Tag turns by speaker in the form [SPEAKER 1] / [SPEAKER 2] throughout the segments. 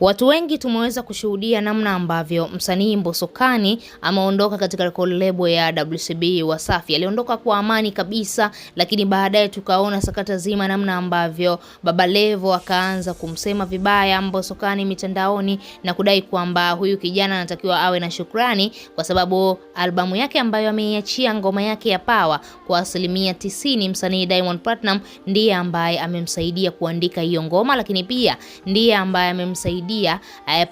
[SPEAKER 1] Watu wengi tumeweza kushuhudia namna ambavyo msanii Mbosso Khan ameondoka katika kolabo ya WCB Wasafi. Aliondoka kwa amani kabisa, lakini baadaye tukaona sakata zima namna ambavyo Baba Levo akaanza kumsema vibaya Mbosso Khan mitandaoni na kudai kwamba huyu kijana anatakiwa awe na shukrani kwa sababu albamu yake ambayo ameiachia ngoma yake ya Power kwa 90% msanii Diamond Platnumz ndiye ambaye amemsaidia kuandika hiyo ngoma, lakini pia ndiye ambaye amemsaidia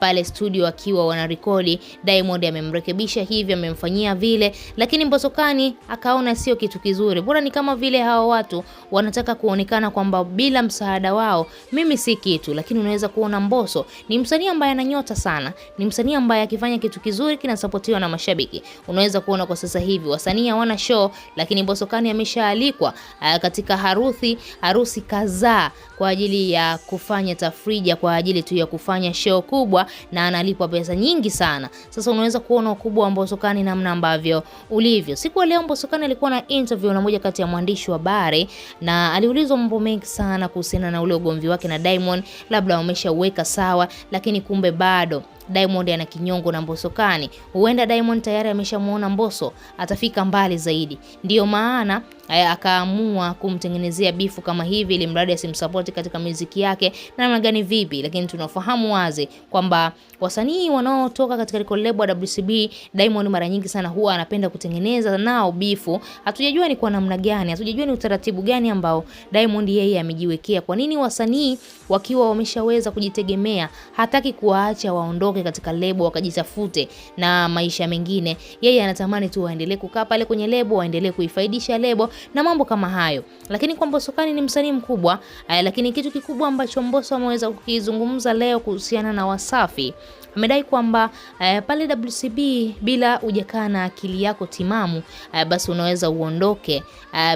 [SPEAKER 1] pale studio akiwa wanarekodi. Diamond amemrekebisha hivi, amemfanyia vile, lakini Mbosso Khan akaona sio kitu kizuri. Bora ni kama vile hao watu wanataka kuonekana kwamba bila msaada wao mimi si kitu. Lakini unaweza kuona Mbosso ni msanii ambaye ananyota sana, ni msanii ambaye akifanya kitu kizuri kinasupportiwa na mashabiki. Unaweza kuona kwa sasa hivi wasanii hawana show, lakini Mbosso Khan ameshaalikwa katika harusi kadhaa kwa ajili ya kufanya tafrija, kwa ajili tu ya kufanya show kubwa, na analipwa pesa nyingi sana. Sasa unaweza kuona ukubwa wa Mbosso Khan namna ambavyo ulivyo. Siku ya leo Mbosso Khan alikuwa na interview na moja kati ya mwandishi wa habari, na aliulizwa mambo mengi sana kuhusiana na ule ugomvi wake na Diamond, labda wameshaweka sawa, lakini kumbe bado Diamond ana kinyongo na Mbosso Khan. Huenda Diamond tayari ameshamuona Mbosso atafika mbali zaidi, ndio maana akaamua kumtengenezea bifu kama hivi ili mradi asimsupport katika muziki yake na namna gani vipi. Lakini tunafahamu wazi kwamba wasanii wanaotoka katika kolabo ya WCB, Diamond mara nyingi sana huwa anapenda kutengeneza nao bifu. Hatujajua ni kwa namna gani, hatujajua ni utaratibu gani ambao Diamond yeye amejiwekea. Kwa nini wasanii wakiwa wameshaweza kujitegemea hataki kuwaacha waondoke katika lebo wakajitafute na maisha mengine? Yeye anatamani tu waendelee kukaa pale kwenye lebo, waendelee kuifaidisha lebo na mambo kama hayo. Lakini kwa Mbosso Khan ni msanii mkubwa, lakini kitu kikubwa ambacho Mbosso ameweza kukizungumza leo kuhusiana na Wasafi, amedai kwamba pale WCB bila hujakaa na akili yako timamu, basi unaweza uondoke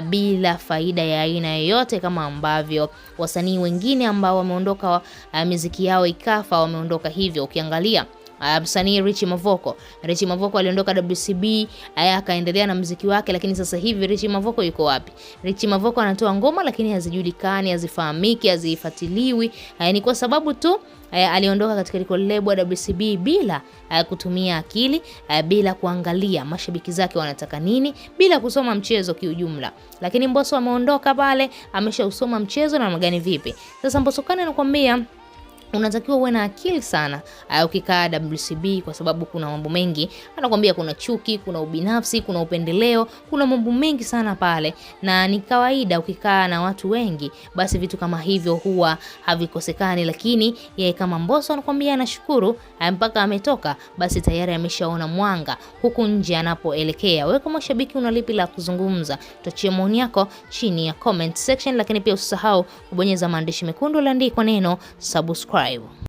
[SPEAKER 1] bila faida ya aina yoyote, kama ambavyo wasanii wengine ambao wameondoka muziki yao ikafa wameondoka hivyo. Ukiangalia msanii Richie Mavoko aliondoka WCB, akaendelea na muziki wake, lakini sasa hivi Richie Mavoko yuko wapi? Richie Mavoko anatoa ngoma lakini hazijulikani, hazifahamiki, hazifuatiliwi. Ni kwa sababu tu aliondoka katika kolabo ya WCB bila kutumia akili, bila kuangalia mashabiki zake wanataka nini, bila kusoma mchezo kiujumla. Lakini Mbosso ameondoka pale, ameshausoma mchezo na magani vipi. Sasa Mbosso Khan anakuambia unatakiwa uwe na akili sana ukikaa WCB, kwa sababu kuna mambo mengi. Anakuambia kuna chuki, kuna ubinafsi, kuna upendeleo, kuna mambo mengi sana pale, na ni kawaida ukikaa na watu wengi basi vitu kama hivyo huwa havikosekani. Lakini yeye kama Mbosso anakuambia anashukuru mpaka ametoka, basi tayari ameshaona mwanga huku nje anapoelekea. Wewe kama shabiki una lipi la kuzungumza? Tuachie maoni yako chini ya comment section, lakini pia usisahau kubonyeza maandishi mekundu yaliyoandikwa neno subscribe.